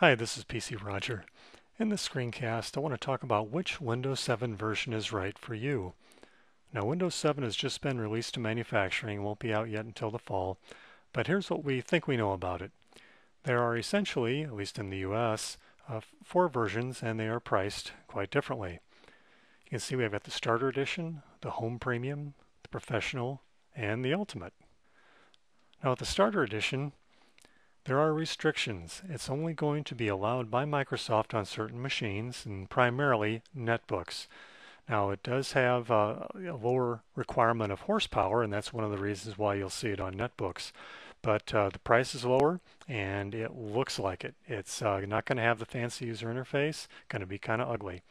Hi, this is PC Roger. In this screencast, I want to talk about which Windows 7 version is right for you. Now, Windows 7 has just been released to manufacturing, won't be out yet until the fall, but here's what we think we know about it. There are essentially, at least in the US, four versions, and they are priced quite differently. You can see we've got the Starter Edition, the Home Premium, the Professional, and the Ultimate. Now, with the Starter Edition, there are restrictions. It's only going to be allowed by Microsoft on certain machines and primarily netbooks. Now it does have a lower requirement of horsepower, and that's one of the reasons why you'll see it on netbooks. But the price is lower and it looks like it. It's not going to have the fancy user interface, going to be kind of ugly.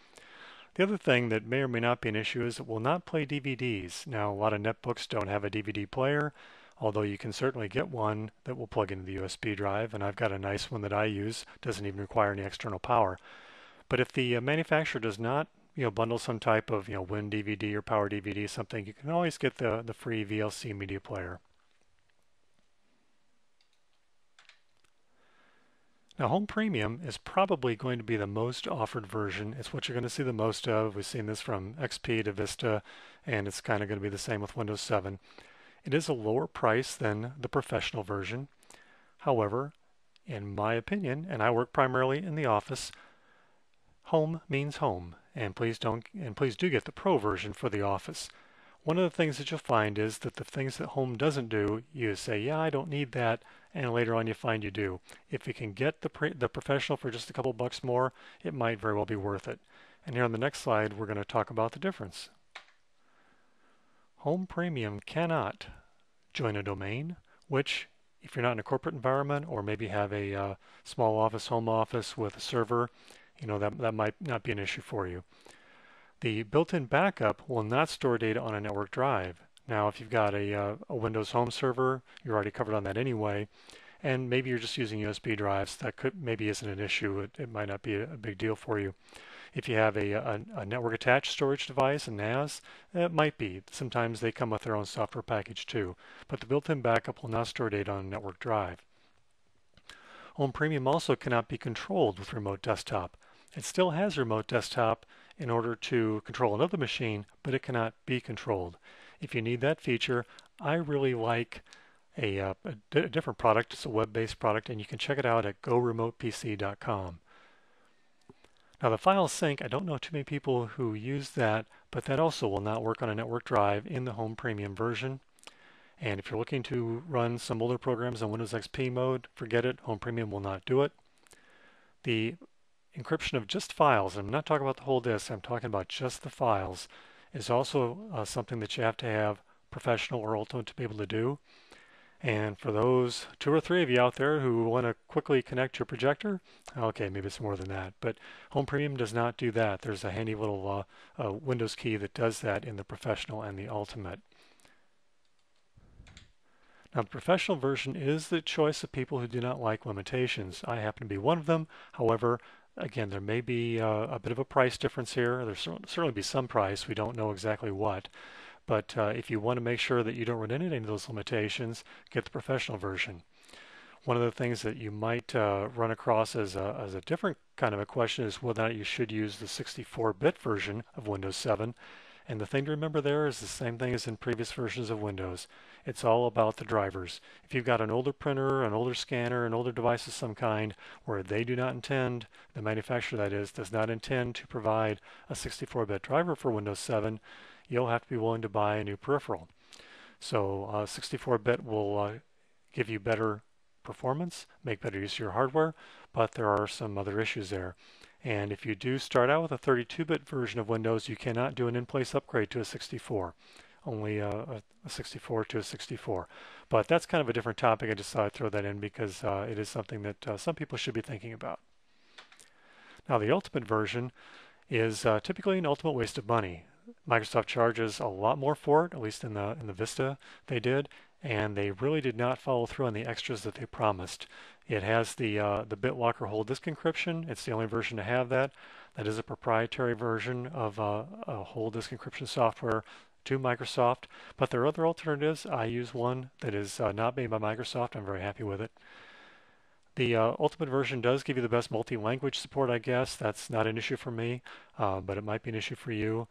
The other thing that may or may not be an issue is it will not play DVDs. Now, a lot of netbooks don't have a DVD player, although you can certainly get one that will plug into the USB drive, and I've got a nice one that I use, doesn't even require any external power. But if the manufacturer does not, bundle some type of, Win DVD or Power DVD, something, you can always get the free VLC media player. Now, Home Premium is probably going to be the most offered version. It's what you're going to see the most of. We've seen this from XP to Vista, and it's kind of going to be the same with Windows 7. It is a lower price than the professional version. However, in my opinion, and I work primarily in the office, home means home, and please do get the pro version for the office. One of the things that you'll find is that the things that home doesn't do, you say, yeah, I don't need that, and later on you find you do. If you can get the professional for just a couple bucks more, it might very well be worth it. And here on the next slide, we're going to talk about the difference. Home Premium cannot join a domain, which if you're not in a corporate environment or maybe have a small office, home office with a server, that might not be an issue for you. The built-in backup will not store data on a network drive. Now, if you've got a Windows Home server, you're already covered on that anyway, and maybe you're just using USB drives, that maybe isn't an issue. It might not be a big deal for you. If you have a network attached storage device, a NAS, it might be. Sometimes they come with their own software package too, but the built-in backup will not store data on a network drive. Home Premium also cannot be controlled with Remote Desktop. It still has Remote Desktop in order to control another machine, but it cannot be controlled. If you need that feature, I really like a different product. It's a web-based product, and you can check it out at goremotepc.com. Now the file sync, I don't know too many people who use that, but that also will not work on a network drive in the Home Premium version. And if you're looking to run some older programs on Windows XP mode, forget it. Home Premium will not do it. The encryption of just files, and I'm not talking about the whole disk, I'm talking about just the files, is also something that you have to have Professional or Ultimate to be able to do. And for those 2 or 3 of you out there who want to quickly connect your projector, okay, maybe it's more than that, but Home Premium does not do that. There's a handy little Windows key that does that in the Professional and the Ultimate. Now, the professional version is the choice of people who do not like limitations. I happen to be one of them. However, again, there may be a bit of a price difference here. There's certainly be some price. We don't know exactly what. But if you want to make sure that you don't run into any of those limitations, get the professional version. One of the things that you might run across as a different kind of a question is whether or not you should use the 64-bit version of Windows 7. And the thing to remember there is the same thing as in previous versions of Windows. It's all about the drivers. If you've got an older printer, an older scanner, an older device of some kind where they do not intend, the manufacturer that is, does not intend to provide a 64-bit driver for Windows 7, you'll have to be willing to buy a new peripheral. So 64-bit will give you better performance, make better use of your hardware, but there are some other issues there. And if you do start out with a 32-bit version of Windows, you cannot do an in-place upgrade to a 64. Only a 64 to a 64. But that's kind of a different topic. I just thought I'd throw that in because it is something that some people should be thinking about. Now the Ultimate version is typically an ultimate waste of money. Microsoft charges a lot more for it, at least in the Vista they did, and they really did not follow through on the extras that they promised. It has the BitLocker whole disk encryption. It's the only version to have that. That is a proprietary version of a whole disk encryption software to Microsoft. But there are other alternatives. I use one that is not made by Microsoft. I'm very happy with it. The Ultimate version does give you the best multi-language support, I guess. That's not an issue for me, but it might be an issue for you.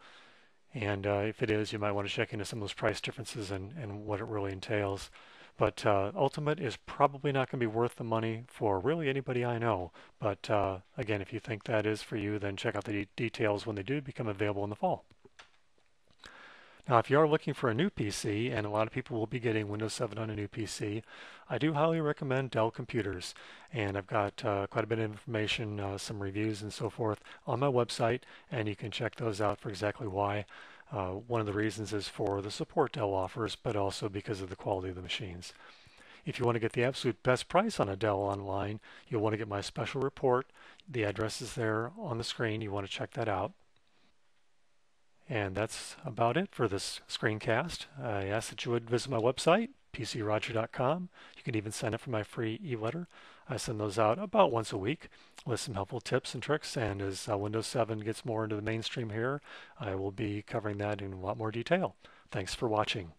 And if it is, you might want to check into some of those price differences and what it really entails. But Ultimate is probably not going to be worth the money for really anybody I know. But again, if you think that is for you, then check out the details when they do become available in the fall. Now, if you are looking for a new PC, and a lot of people will be getting Windows 7 on a new PC, I do highly recommend Dell computers. And I've got quite a bit of information, some reviews and so forth on my website, and you can check those out for exactly why. One of the reasons is for the support Dell offers, but also because of the quality of the machines. If you want to get the absolute best price on a Dell online, you'll want to get my special report. The address is there on the screen. You want to check that out. And that's about it for this screencast. I ask that you would visit my website, pcroger.com. You can even sign up for my free e-letter. I send those out about once a week with some helpful tips and tricks. And as Windows 7 gets more into the mainstream here, I will be covering that in a lot more detail. Thanks for watching.